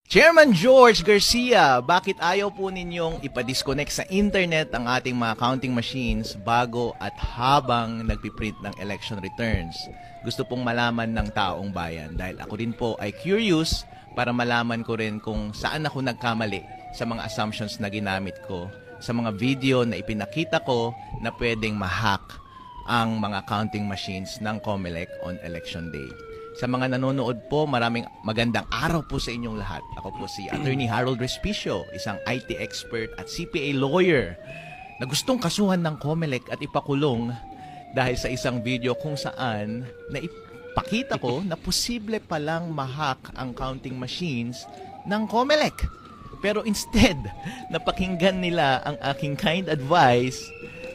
Chairman George Garcia, bakit ayaw po ninyong ipa-disconnect sa internet ang ating mga counting machines bago at habang nagpiprint ng election returns? Gusto pong malaman ng taong bayan dahil ako din po ay curious para malaman ko rin kung saan ako nagkamali sa mga assumptions na ginamit ko sa mga video na ipinakita ko na pwedeng ma-hack ang mga counting machines ng COMELEC on election day. Sa mga nanonood po, maraming magandang araw po sa inyong lahat. Ako po si Attorney Harold Respicio, isang IT expert at CPA lawyer na gustong kasuhan ng COMELEC at ipakulong dahil sa isang video kung saan na ipakita ko na posible palang ma-hack ang counting machines ng COMELEC. Pero instead, napakinggan nila ang aking kind advice,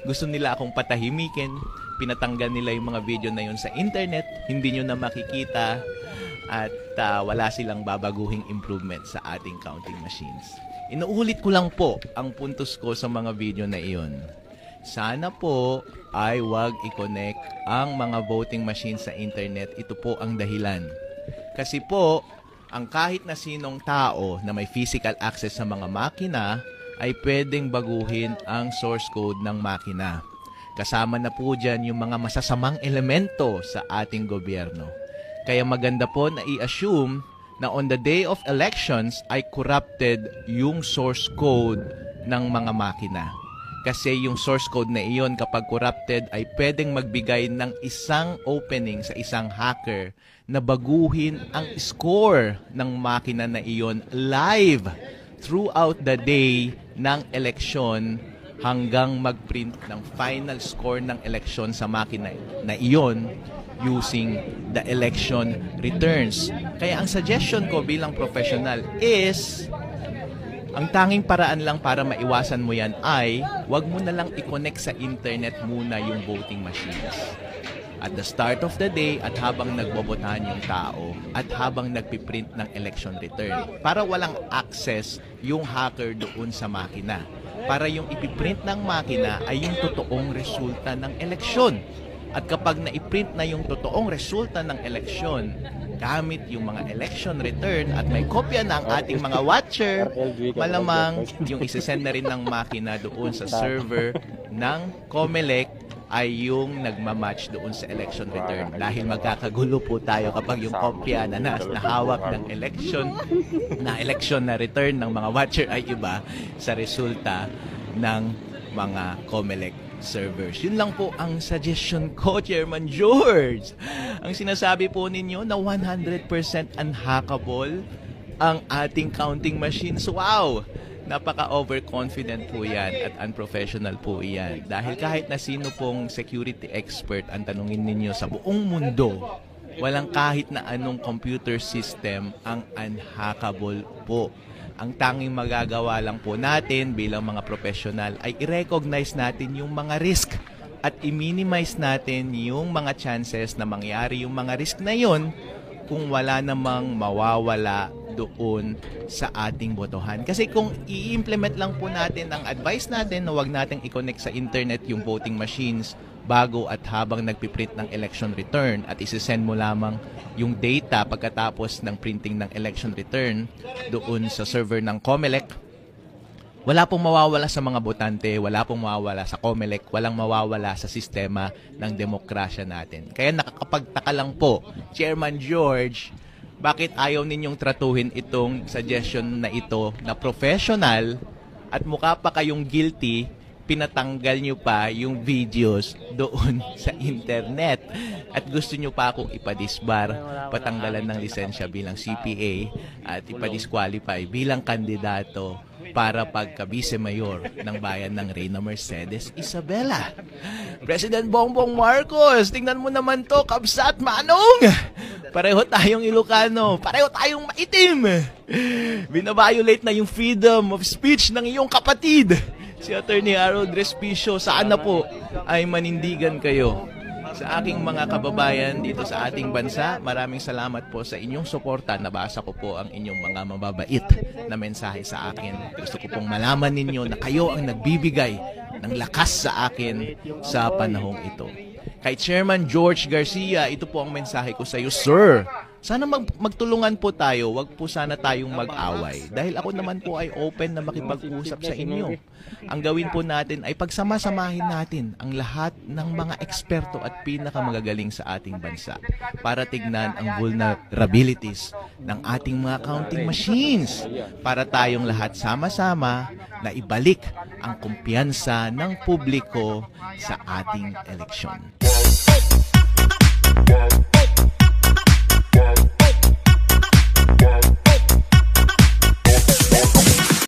gusto nila akong patahimikin, pinatanggal nila yung mga video na yun sa internet, hindi nyo na makikita at wala silang babaguhing improvement sa ating counting machines. Inuulit ko lang po ang puntos ko sa mga video na iyon. Sana po ay wag i-connect ang mga voting machines sa internet. Ito po ang dahilan. Kasi po, ang kahit na sinong tao na may physical access sa mga makina ay pwedeng baguhin ang source code ng makina. Kasama na po dyan yung mga masasamang elemento sa ating gobyerno. Kaya maganda po na i-assume na on the day of elections ay corrupted yung source code ng mga makina. Kasi yung source code na iyon kapag corrupted ay pwedeng magbigay ng isang opening sa isang hacker na baguhin ang score ng makina na iyon live throughout the day ng eleksyon hanggang mag-print ng final score ng eleksyon sa makina na iyon using the election returns. Kaya ang suggestion ko bilang professional is, ang tanging paraan lang para maiwasan mo yan ay, wag mo na lang i-connect sa internet muna yung voting machines. At the start of the day at habang nagbobotahan yung tao at habang nagpiprint ng election return para walang access yung hacker doon sa makina. Para yung ipiprint ng makina ay yung totoong resulta ng eleksyon. At kapag na-iprint na yung totoong resulta ng eleksyon, gamit yung mga election return at may kopya na ang ating mga watcher, malamang yung isesend na rin ng makina doon sa server ng COMELEC ay yung nagmamatch doon sa election return. Dahil magkakagulo po tayo kapag yung kopya na nahawak ng election na return ng mga watcher ay iba sa resulta ng mga COMELEC servers. Yun lang po ang suggestion ko, Chairman George. Ang sinasabi po ninyo na 100% unhackable ang ating counting machines. Wow! Napaka-overconfident po yan at unprofessional po yan. Dahil kahit na sino pong security expert ang tanungin ninyo sa buong mundo, walang kahit na anong computer system ang unhackable po. Ang tanging magagawa lang po natin bilang mga professional ay i-recognize natin yung mga risk at i-minimize natin yung mga chances na mangyari yung mga risk na yun kung wala namang mawawala doon sa ating botohan. Kasi kung i-implement lang po natin ang advice natin na wag nating i-connect sa internet yung voting machines bago at habang nagpiprint ng election return at isi-send mo lamang yung data pagkatapos ng printing ng election return doon sa server ng COMELEC, wala pong mawawala sa mga botante, wala pong mawawala sa COMELEC, walang mawawala sa sistema ng demokrasya natin. Kaya nakakapagtaka lang po, Chairman George, bakit ayaw ninyong tratuhin itong suggestion na ito na professional at mukha pa kayong guilty, pinatanggal nyo pa yung videos doon sa internet at gusto nyo pa akong ipadisbar, patanggalan ng lisensya bilang CPA at ipadisqualify bilang kandidato para pagka-vice mayor ng bayan ng Reyna Mercedes Isabela. President Bongbong Marcos, tingnan mo naman to, kabsat manong! Pareho tayong Ilocano, pareho tayong maitim! Binabiolate na yung freedom of speech ng iyong kapatid. Si Attorney Harold Respicio, saan na po ay manindigan kayo. Sa aking mga kababayan dito sa ating bansa, maraming salamat po sa inyong suporta. Nabasa ko po ang inyong mga mababait na mensahe sa akin. Gusto ko pong malaman ninyo na kayo ang nagbibigay ng lakas sa akin sa panahong ito. Kay Chairman George Garcia, ito po ang mensahe ko sa iyo, Sir. Sana magtulungan po tayo, wag po sana tayong mag-away. Dahil ako naman po ay open na makipag-usap sa inyo. Ang gawin po natin ay pagsama-samahin natin ang lahat ng mga eksperto at pinakamagagaling sa ating bansa para tignan ang vulnerabilities ng ating mga counting machines para tayong lahat sama-sama na ibalik ang kumpiyansa ng publiko sa ating eleksyon.